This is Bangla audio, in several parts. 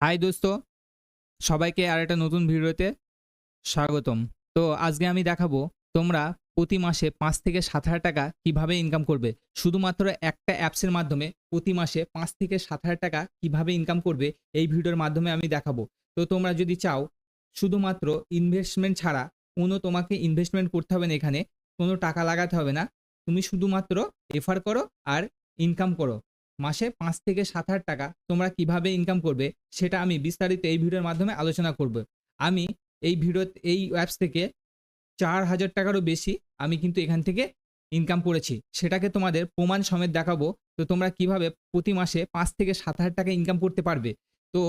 হাই দোস্ত, সবাইকে আর একটা নতুন ভিডিওতে স্বাগতম। তো আজকে আমি দেখাবো তোমরা প্রতি মাসে ৫ থেকে ৭,০০০ টাকা কিভাবে ইনকাম করবে। শুধুমাত্র একটা অ্যাপসের মাধ্যমে প্রতি মাসে ৫ থেকে ৭,০০০ টাকা কিভাবে ইনকাম করবে এই ভিডিওর মাধ্যমে আমি দেখাবো। তো তোমরা যদি চাও শুধুমাত্র ইনভেস্টমেন্ট ছাড়া তোমাকে ইনভেস্টমেন্ট করতে হবে না, এখানে কোনো টাকা লাগাতে হবে না। তুমি শুধুমাত্র রেফার করো আর ইনকাম করো। মাসে ৫ থেকে ৭,০০০ টাকা তোমরা কিভাবে ইনকাম করবে সেটা আমি বিস্তারিত এই ভিডিওর মাধ্যমে আলোচনা করব। আমি এই অ্যাপস থেকে ৪,০০০ টাকারও বেশি আমি কিন্তু এখান থেকে ইনকাম করেছি। সেটাকে তোমাদের প্রমাণ সমেত দেখাবো। তো তোমরা কিভাবে প্রতি মাসে ৫ থেকে ৭,০০০ টাকা ইনকাম করতে পারবে। তো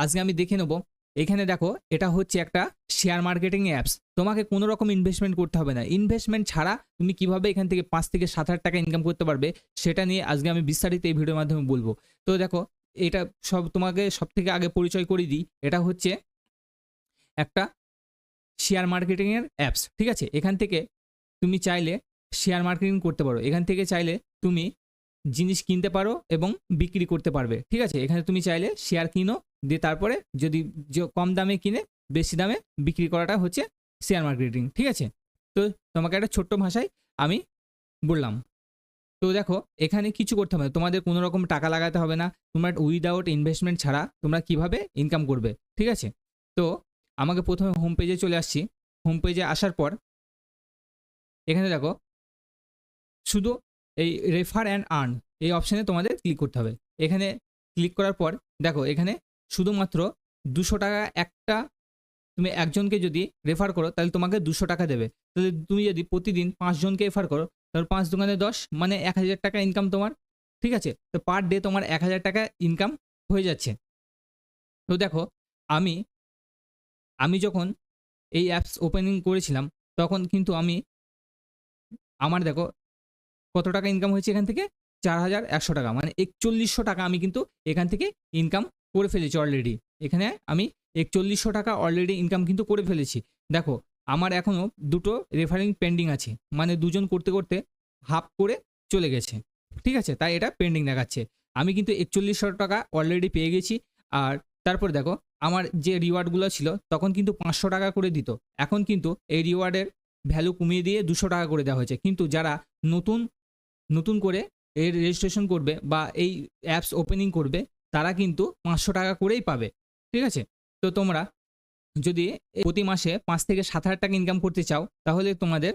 আজকে আমি দেখে নেব। এখানে দেখো, এটা হচ্ছে একটা শেয়ার মার্কেটিং অ্যাপস। তোমাকে কোনো রকম ইনভেস্টমেন্ট করতে হবে না। ইনভেস্টমেন্ট ছাড়া তুমি কিভাবে এখান থেকে ৫ থেকে ৭,০০০ টাকা ইনকাম করতে পারবে সেটা নিয়ে আজকে আমি বিস্তারিত এই ভিডিওর মাধ্যমে বলবো। তো দেখো, এটা তোমাকে সবথেকে আগে পরিচয় করিয়ে দিই। এটা হচ্ছে একটা শেয়ার মার্কেটিংয়ের অ্যাপস, ঠিক আছে? এখান থেকে তুমি চাইলে শেয়ার মার্কেটিং করতে পারো। এখান থেকে চাইলে তুমি জিনিস কিনতে পারো এবং বিক্রি করতে পারবে, ঠিক আছে? এখানে তুমি চাইলে শেয়ার কিনো, দিয়ে তারপরে যদি কম দামে কিনে বেশি দামে বিক্রি করাটা হচ্ছে শেয়ার মার্কেটিং, ঠিক আছে? তো তোমাকে একটা ছোট্ট ভাষায় আমি বললাম। তো দেখো, এখানে কিছু করতে হবে না, তোমাদের কোনো রকম টাকা লাগাতে হবে না। তোমরা উইদাউট ইনভেস্টমেন্ট ছাড়া তোমরা কিভাবে ইনকাম করবে, ঠিক আছে? তো আমাকে প্রথমে হোম পেজে চলে আসছি। হোম পেজে আসার পর এখানে দেখো, শুধু এই রেফার অ্যান্ড আর্ন এই অপশানে তোমাদের ক্লিক করতে হবে। এখানে ক্লিক করার পর দেখো, এখানে শুধুমাত্র ২০০ টাকা একটা, তুমি একজনকে যদি রেফার করো তাহলে তোমাকে ২০০ টাকা দেবে। তাহলে তুমি যদি প্রতিদিন ৫ জনকে রেফার করো তাহলে ৫ দোকানে ১০ মানে ১,০০০ টাকা ইনকাম তোমার, ঠিক আছে? তো পার ডে তোমার ১,০০০ টাকা ইনকাম হয়ে যাচ্ছে। তো দেখো, আমি আমি যখন এই অ্যাপস ওপেনিং করেছিলাম তখন কিন্তু আমার দেখো কত টাকা ইনকাম হয়েছে এখান থেকে, ৪,১০০ টাকা, মানে ৪১০০ টাকা আমি কিন্তু এখান থেকে ইনকাম করে ফেলেছি অলরেডি। এখানে আমি ৪১০০ টাকা অলরেডি ইনকাম কিন্তু করে ফেলেছি। দেখো, আমার এখনও দুটো রেফারিং পেন্ডিং আছে, মানে দুজন করতে করতে হাফ করে চলে গেছে, ঠিক আছে? তাই এটা পেন্ডিং দেখাচ্ছে। আমি কিন্তু ৪১০০ টাকা অলরেডি পেয়ে গেছি। আর তারপর দেখো, আমার যে রিওয়ার্ডগুলো ছিল তখন কিন্তু ৫০০ টাকা করে দিত। এখন কিন্তু এই রিওয়ার্ডের ভ্যালু কমিয়ে দিয়ে ২০০ টাকা করে দেওয়া হয়েছে। কিন্তু যারা নতুন নতুন করে এর রেজিস্ট্রেশন করবে বা এই অ্যাপস ওপেনিং করবে তারা কিন্তু ৫০০ টাকা করেই পাবে, ঠিক আছে? তো তোমরা যদি প্রতি মাসে ৫ থেকে ৭,০০০ টাকা ইনকাম করতে চাও তাহলে তোমাদের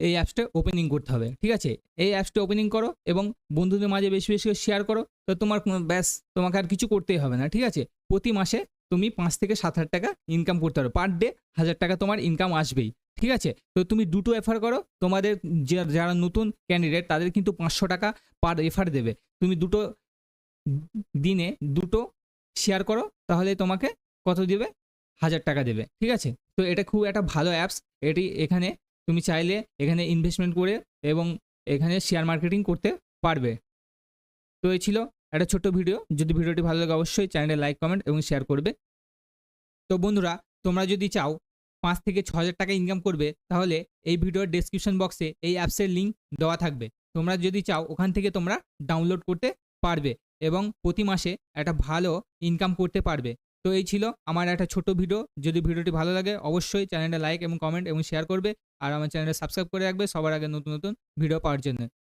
এই অ্যাপসটা ওপেনিং করতে হবে, ঠিক আছে? এই অ্যাপসটা ওপেনিং করো এবং বন্ধুদের মাঝে বেশি বেশি করে শেয়ার করো। তো তোমার ব্যাস, তোমাকে আর কিছু করতেই হবে না, ঠিক আছে? প্রতি মাসে তুমি ৫ থেকে ৭,০০০ টাকা ইনকাম করতে পারো। পার ডে ১,০০০ টাকা তোমার ইনকাম আসবেই, ঠিক আছে? তো তুমি দুটো রেফার করো, তোমাদের যারা নতুন ক্যান্ডিডেট তাদের কিন্তু ৫০০ টাকা পার রেফার দেবে। তুমি দিনে দুটো শেয়ার করো তাহলে তোমাকে কত দেবে? ১,০০০ টাকা দেবে, ঠিক আছে? তো এটা খুব একটা ভালো অ্যাপস। এখানে তুমি চাইলে এখানে ইনভেস্টমেন্ট করে এবং এখানে শেয়ার মার্কেটিং করতে পারবে। তো এই ছিল একটা ছোট্ট ভিডিও। যদি ভিডিওটি ভালো লাগে অবশ্যই চ্যানেলে লাইক, কমেন্ট এবং শেয়ার করবে। তো বন্ধুরা, তোমরা যদি চাও ৫ থেকে ৬,০০০ টাকা ইনকাম করবে তাহলে এই ভিডিওর ডেসক্রিপশন বক্সে এই অ্যাপসের লিঙ্ক দেওয়া থাকবে। তোমরা যদি চাও ওখান থেকে তোমরা ডাউনলোড করতে পারবে এবং প্রতি মাসে একটা ভালো ইনকাম করতে পারবে। তো এই ছিল আমার একটা ছোট্ট ভিডিও। যদি ভিডিওটি ভালো লাগে অবশ্যই চ্যানেলটা লাইক এবং কমেন্ট এবং শেয়ার করবে। আর আমার চ্যানেলটা সাবস্ক্রাইব করে রাখবে সবার আগে নতুন নতুন ভিডিও পাওয়ার জন্য।